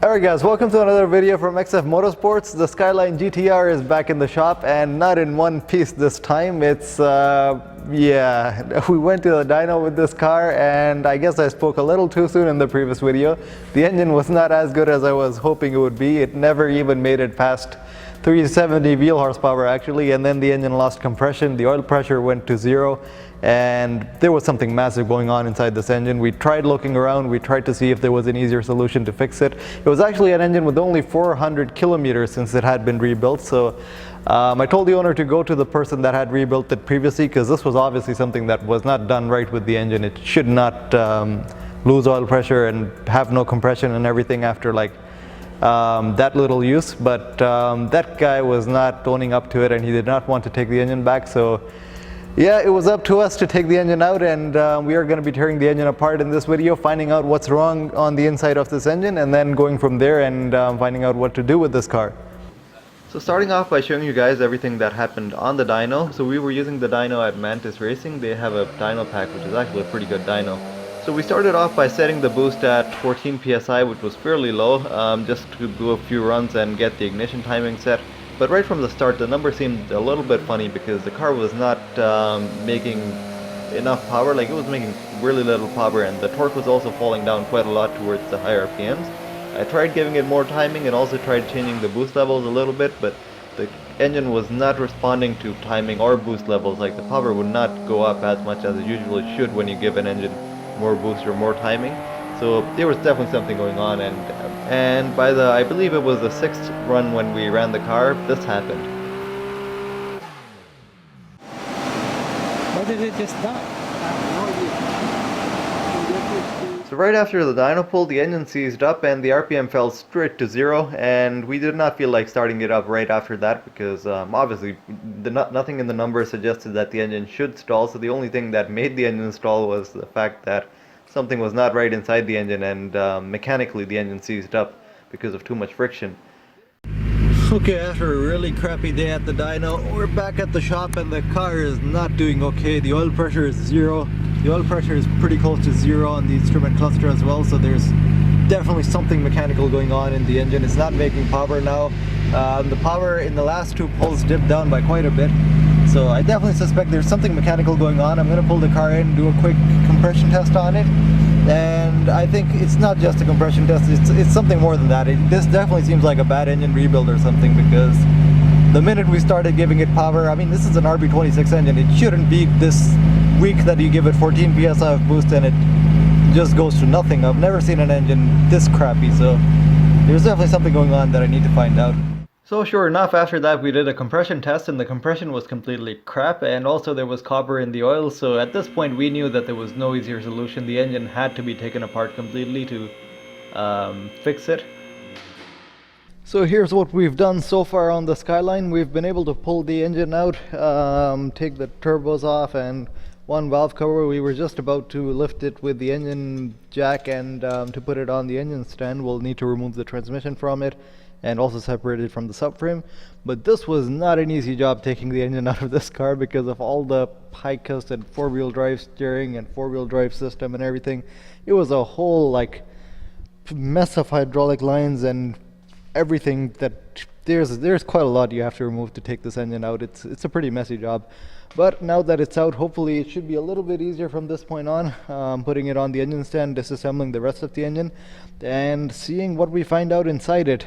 Alright guys, welcome to another video from XF Motorsports. The Skyline GTR is back in the shop and not in one piece this time. It's, we went to the dyno with this car and I guess I spoke a little too soon in the previous video. The engine was not as good as I was hoping it would be. It never even made it past 370 wheel horsepower actually, and then the engine lost compression, the oil pressure went to zero, and there was something massive going on inside this engine. We tried looking around, we tried to see if there was an easier solution to fix it. It was actually an engine with only 400 kilometers since it had been rebuilt, so I told the owner to go to the person that had rebuilt it previously, because this was obviously something that was not done right with the engine. It should not lose oil pressure and have no compression and everything after like that little use, but that guy was not owning up to it and he did not want to take the engine back. So yeah, it was up to us to take the engine out, and we are going to be tearing the engine apart in this video, finding out what's wrong on the inside of this engine and then going from there and finding out what to do with this car. So starting off by showing you guys everything that happened on the dyno. So we were using the dyno at Mantis Racing. They have a dyno pack which is actually a pretty good dyno. So we started off by setting the boost at 14 psi, which was fairly low, just to do a few runs and get the ignition timing set. But right from the start the number seemed a little bit funny because the car was not making enough power. Like, it was making really little power, and the torque was also falling down quite a lot towards the higher RPMs. I tried giving it more timing and also tried changing the boost levels a little bit, but the engine was not responding to timing or boost levels. Like, the power would not go up as much as it usually should when you give an engine more boost or more timing. So there was definitely something going on, and by the, I believe it was the 6th run when we ran the car, this happened. Why did it just stop? So right after the dyno pull, the engine seized up and the RPM fell straight to zero, and we did not feel like starting it up right after that because obviously nothing in the numbers suggested that the engine should stall. So the only thing that made the engine stall was the fact that something was not right inside the engine, and mechanically the engine seized up because of too much friction. Okay, after a really crappy day at the dyno, we're back at the shop and the car is not doing okay. The oil pressure is zero. The oil pressure is pretty close to zero on the instrument cluster as well, so there's definitely something mechanical going on in the engine. It's not making power now. The power in the last two pulls dipped down by quite a bit, so I definitely suspect there's something mechanical going on. I'm going to pull the car in, do a quick compression test on it, and I think it's not just a compression test, it's something more than that. This definitely seems like a bad engine rebuild or something, because the minute we started giving it power, I mean, this is an RB26 engine, it shouldn't be this weak that you give it 14 psi of boost and it just goes to nothing. I've never seen an engine this crappy, so there's definitely something going on that I need to find out. So sure enough, after that we did a compression test and the compression was completely crap, and also there was copper in the oil, so at this point we knew that there was no easier solution. The engine had to be taken apart completely to fix it. So here's what we've done so far on the Skyline. We've been able to pull the engine out, take the turbos off and one valve cover. We were just about to lift it with the engine jack, and to put it on the engine stand we'll need to remove the transmission from it and also separate it from the subframe. But this was not an easy job, taking the engine out of this car, because of all the high-cust and four-wheel drive steering and four-wheel drive system and everything. It was a whole like mess of hydraulic lines and everything that there's quite a lot you have to remove to take this engine out. It's a pretty messy job. But now that it's out, hopefully it should be a little bit easier from this point on, putting it on the engine stand, disassembling the rest of the engine, and seeing what we find out inside it.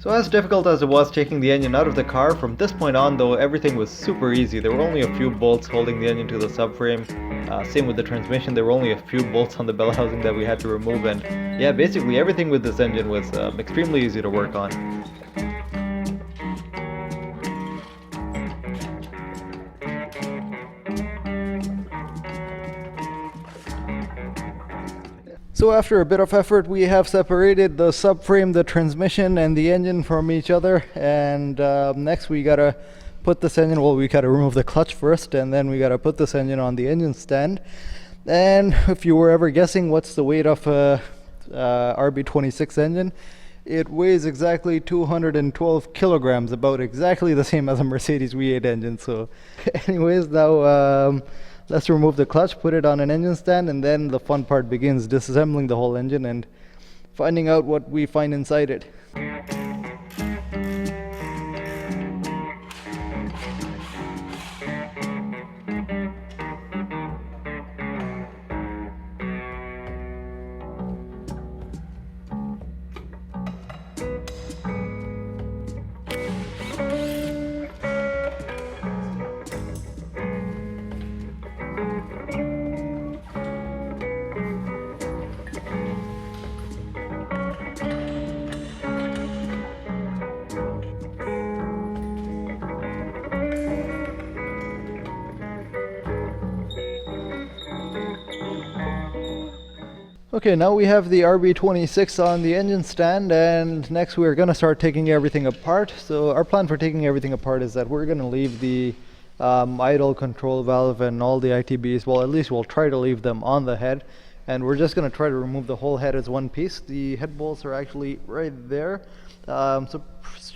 So as difficult as it was taking the engine out of the car, from this point on though, everything was super easy. There were only a few bolts holding the engine to the subframe. Same with the transmission, there were only a few bolts on the bell housing that we had to remove, and yeah, basically everything with this engine was extremely easy to work on. So after a bit of effort, we have separated the subframe, the transmission, and the engine from each other, and next we gotta put this engine, well, we gotta remove the clutch first, and then we gotta put this engine on the engine stand. And if you were ever guessing what's the weight of a RB26 engine, it weighs exactly 212 kilograms, about exactly the same as a Mercedes V8 engine. So anyways, now let's remove the clutch, put it on an engine stand, and then the fun part begins, disassembling the whole engine. And finding out what we find inside it. Okay, now we have the RB26 on the engine stand, and next we're going to start taking everything apart. So our plan for taking everything apart is that we're going to leave the idle control valve and all the ITBs, well, at least we'll try to leave them on the head, and we're just going to try to remove the whole head as one piece. The head bolts are actually right there, so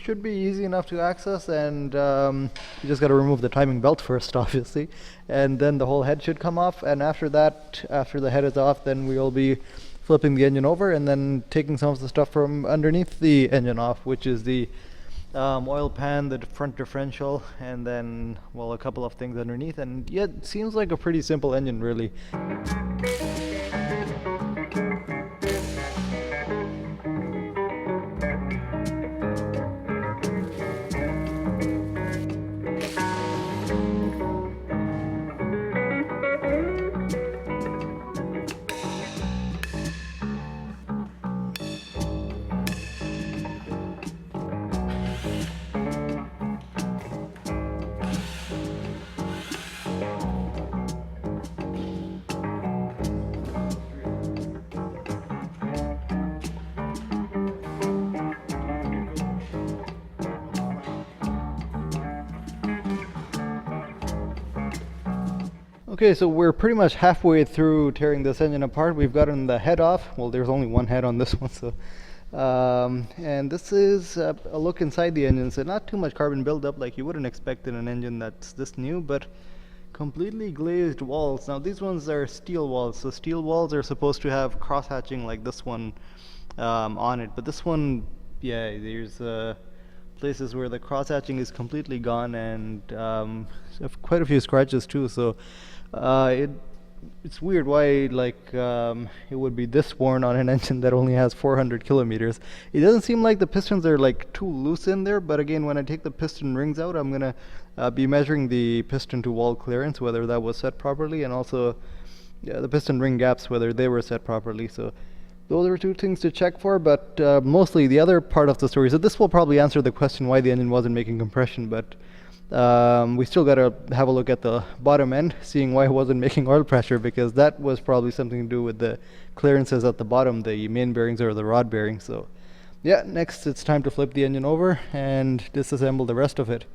should be easy enough to access, and you just got to remove the timing belt first, obviously, and then the whole head should come off. And after that, after the head is off, then we'll be flipping the engine over and then taking some of the stuff from underneath the engine off, which is the oil pan, the front differential, and then, well, a couple of things underneath. And yeah, it seems like a pretty simple engine, really. Okay, so we're pretty much halfway through tearing this engine apart. We've gotten the head off. Well, there's only one head on this one, so and this is a look inside the engine. So not too much carbon buildup like you wouldn't expect in an engine that's this new, but completely glazed walls. Now these ones are steel walls, so steel walls are supposed to have cross hatching like this one on it, but this one, yeah, there's places where the cross hatching is completely gone, and quite a few scratches too. So it's weird why it would be this worn on an engine that only has 400 kilometers. It doesn't seem like the pistons are like too loose in there, but again, when I take the piston rings out, I'm gonna be measuring the piston to wall clearance, whether that was set properly, and also the piston ring gaps, whether they were set properly. So those are two things to check for, but mostly the other part of the story, so this will probably answer the question why the engine wasn't making compression, but we still got to have a look at the bottom end, seeing why it wasn't making oil pressure, because that was probably something to do with the clearances at the bottom, the main bearings or the rod bearings. So yeah, next it's time to flip the engine over and disassemble the rest of it.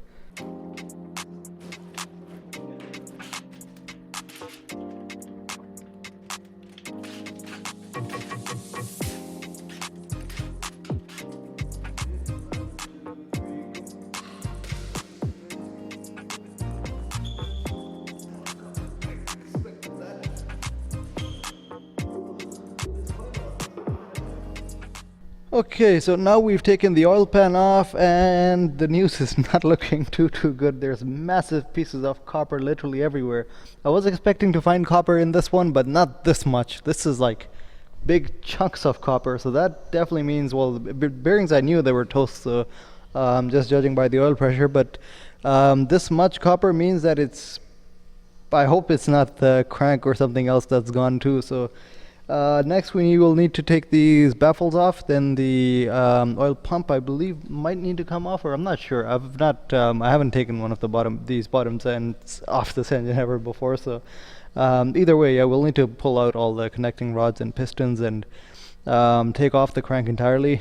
Okay, so now we've taken the oil pan off, and the news is not looking too good. There's massive pieces of copper literally everywhere. I was expecting to find copper in this one, but not this much. This is like big chunks of copper, so that definitely means, well, the bearings I knew they were toast, so just judging by the oil pressure, but this much copper means that it's, I hope it's not the crank or something else that's gone too. So next we will need to take these baffles off, then the oil pump I believe might need to come off, or I'm not sure. I haven't taken one of these bottom ends off this engine ever before, so either way, yeah, we'll need to pull out all the connecting rods and pistons and take off the crank entirely.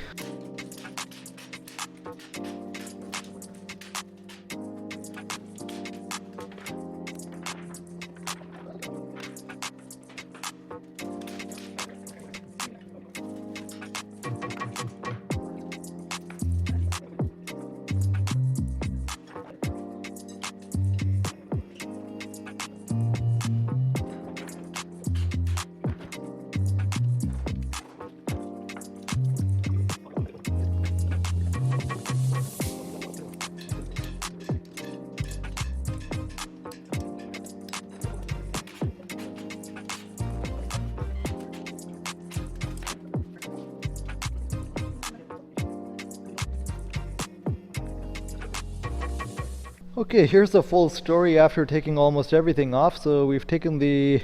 Okay, here's the full story after taking almost everything off. So we've taken the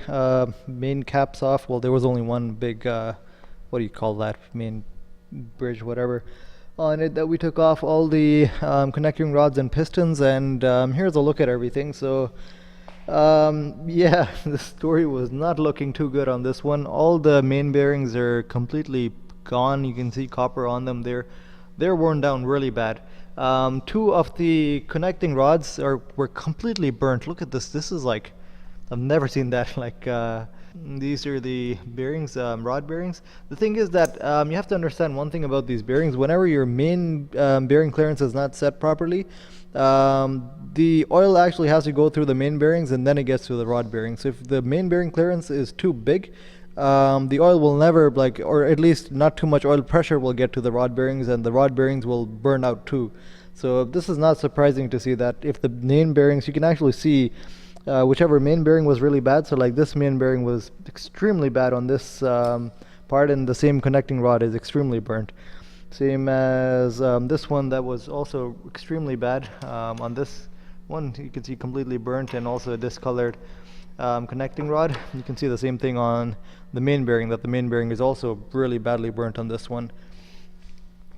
main caps off. Well, there was only one big, what do you call that, main bridge, whatever, on it that we took off. All the connecting rods and pistons, and here's a look at everything. So yeah, the story was not looking too good on this one. All the main bearings are completely gone. You can see copper on them. They're worn down really bad. Two of the connecting rods were completely burnt. Look at this. This is like, I've never seen that. Like these are the bearings, rod bearings. The thing is that you have to understand one thing about these bearings. Whenever your main bearing clearance is not set properly, the oil actually has to go through the main bearings and then it gets to the rod bearings. So if the main bearing clearance is too big, the oil will never, like, or at least not too much oil pressure will get to the rod bearings, and the rod bearings will burn out too. So this is not surprising to see that if the main bearings, you can actually see whichever main bearing was really bad. So like this main bearing was extremely bad on this part, and the same connecting rod is extremely burnt. Same as this one that was also extremely bad. On this one you can see completely burnt and also discolored connecting rod. You can see the same thing on the main bearing, that the main bearing is also really badly burnt on this one.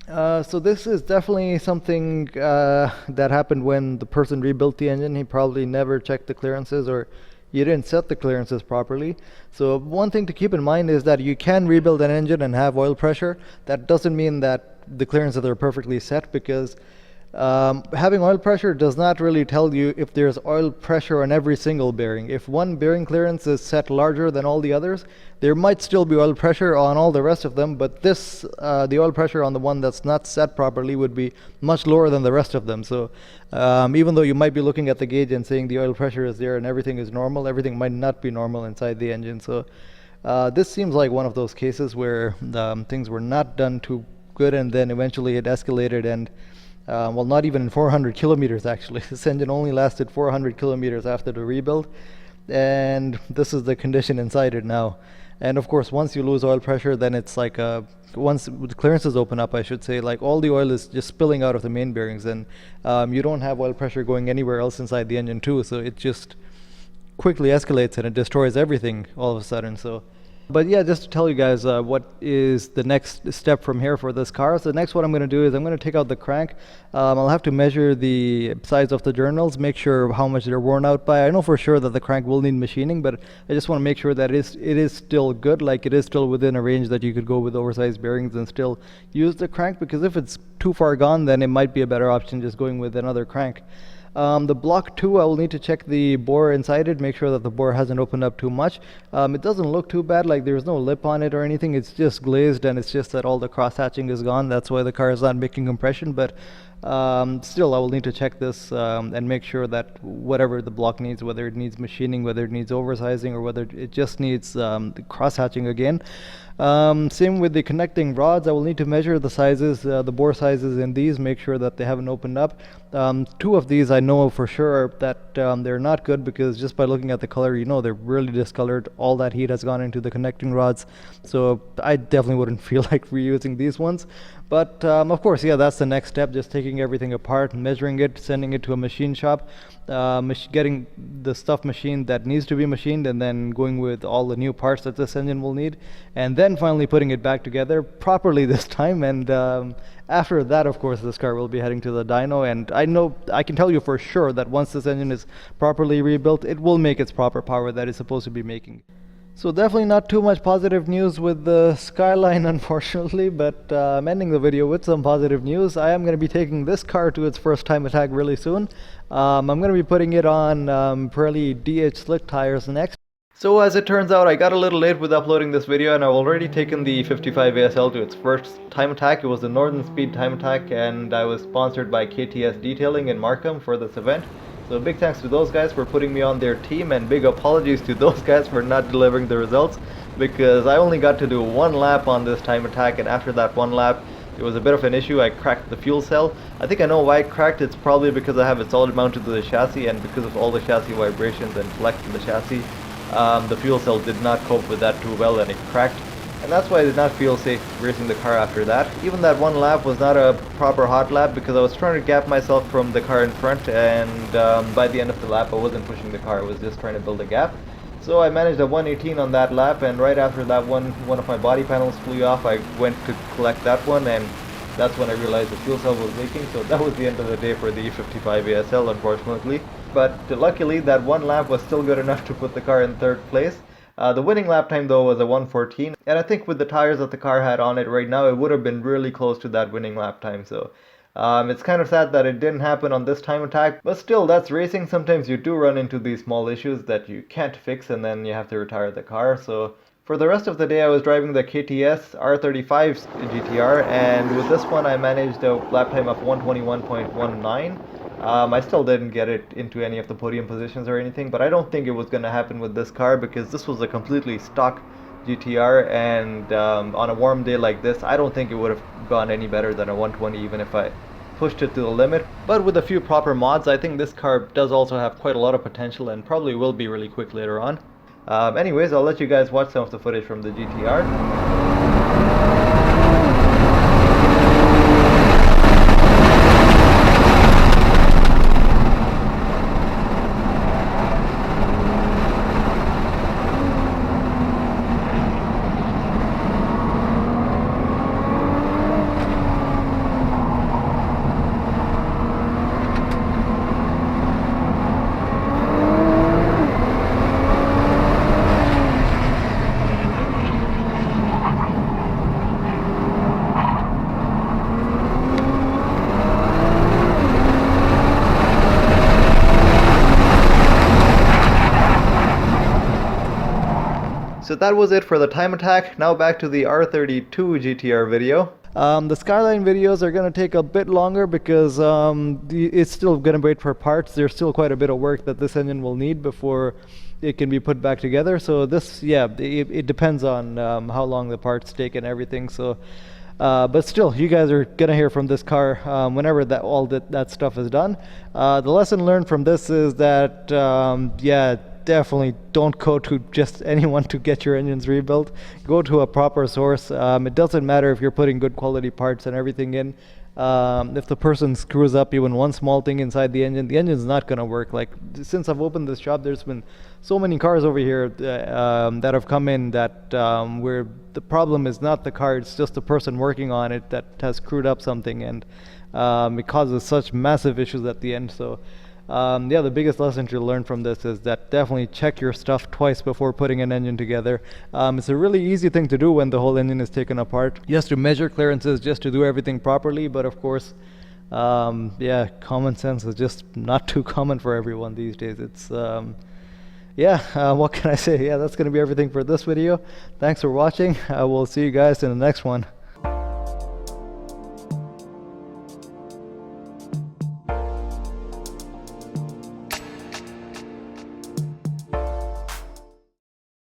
So this is definitely something that happened when the person rebuilt the engine. He probably never checked the clearances, or you didn't set the clearances properly. So one thing to keep in mind is that you can rebuild an engine and have oil pressure. That doesn't mean that the clearances are perfectly set, because having oil pressure does not really tell you if there's oil pressure on every single bearing. If one bearing clearance is set larger than all the others, there might still be oil pressure on all the rest of them, but this, the oil pressure on the one that's not set properly would be much lower than the rest of them. So even though you might be looking at the gauge and saying the oil pressure is there and everything is normal, everything might not be normal inside the engine. So this seems like one of those cases where things were not done too good, and then eventually it escalated, and well, not even 400 kilometers actually. This engine only lasted 400 kilometers after the rebuild, and this is the condition inside it now. And of course, once you lose oil pressure, then it's like once the clearances open up, I should say, like all the oil is just spilling out of the main bearings, and you don't have oil pressure going anywhere else inside the engine too, so it just quickly escalates and it destroys everything all of a sudden. So but yeah, just to tell you guys what is the next step from here for this car. So the next what I'm going to do is I'm going to take out the crank. I'll have to measure the size of the journals, make sure how much they're worn out by. I know for sure that the crank will need machining, but I just want to make sure that it is still good, like it is still within a range that you could go with oversized bearings and still use the crank, because if it's too far gone, then it might be a better option just going with another crank. The block 2, I will need to check the bore inside it, make sure that the bore hasn't opened up too much. It doesn't look too bad, like there's no lip on it or anything, it's just glazed, and it's just that all the cross hatching is gone. That's why the car is not making compression, but still I will need to check this and make sure that whatever the block needs, whether it needs machining, whether it needs oversizing, or whether it just needs the cross hatching again. Same with the connecting rods. I will need to measure the sizes, the bore sizes in these, make sure that they haven't opened up. Two of these I know for sure that they're not good, because just by looking at the color, you know they're really discolored. All that heat has gone into the connecting rods, so I definitely wouldn't feel like reusing these ones. But of course, yeah, that's the next step, just taking everything apart, measuring it, sending it to a machine shop, getting the stuff machined that needs to be machined, and then going with all the new parts that this engine will need, and then finally putting it back together properly this time. And after that, of course, this car will be heading to the dyno, and I can tell you for sure that once this engine is properly rebuilt, it will make its proper power that it's supposed to be making. So definitely not too much positive news with the Skyline, unfortunately, but I'm ending the video with some positive news. I am going to be taking this car to its first time attack really soon. I'm going to be putting it on Pirelli DH slick tires next. So as it turns out, I got a little late with uploading this video, and I've already taken the 55 ASL to its first time attack. It was the Northern Speed time attack, and I was sponsored by KTS Detailing in Markham for this event. So big thanks to those guys for putting me on their team, and big apologies to those guys for not delivering the results, because I only got to do one lap on this time attack, and after that one lap it was a bit of an issue. I cracked the fuel cell. I think I know why it cracked. It's probably because I have it solid mounted to the chassis, and because of all the chassis vibrations and flex in the chassis, the fuel cell did not cope with that too well, and it cracked. and that's why I did not feel safe racing the car after that. Even that one lap was not a proper hot lap because I was trying to gap myself from the car in front, and by the end of the lap I wasn't pushing the car, I was just trying to build a gap. So I managed a 118 on that lap, and right after that one of my body panels flew off. I went to collect that one, and that's when I realized the fuel cell was leaking. So that was the end of the day for the E55 ASL, unfortunately. But luckily that one lap was still good enough to put the car in third place. The winning lap time though was a 114, and I think with the tires that the car had on it right now, it would have been really close to that winning lap time. So it's kind of sad that it didn't happen on this time attack, but still, that's racing. Sometimes you do run into these small issues that you can't fix, and then you have to retire the car. So for the rest of the day I was driving the KTS R35 GTR, and with this one I managed a lap time of 121.19. I still didn't get it into any of the podium positions or anything, but I don't think it was going to happen with this car because this was a completely stock GTR, and on a warm day like this I don't think it would have gone any better than a 120 even if I pushed it to the limit. But with a few proper mods, I think this car does also have quite a lot of potential and probably will be really quick later on. Anyways, I'll let you guys watch some of the footage from the GTR. So that was it for the time attack. Now back to the R32 GTR video. The Skyline videos are going to take a bit longer because it's still going to wait for parts. There's still quite a bit of work that this engine will need before it can be put back together. So this, yeah, it depends on how long the parts take and everything. So, but still, you guys are going to hear from this car whenever all that stuff is done. The lesson learned from this is that, yeah, definitely don't go to just anyone to get your engines rebuilt. Go to a proper source. It doesn't matter if you're putting good quality parts and everything in. If the person screws up even one small thing inside the engine's not going to work. Like, since I've opened this shop, there's been so many cars over here that have come in that where the problem is not the car, it's just the person working on it that has screwed up something, and it causes such massive issues at the end. So yeah, the biggest lesson to learn from this is that definitely check your stuff twice before putting an engine together. It's a really easy thing to do when the whole engine is taken apart, just to measure clearances, just to do everything properly. But of course, yeah, common sense is just not too common for everyone these days. It's yeah, what can I say? Yeah, that's going to be everything for this video. Thanks for watching. I will see you guys in the next one.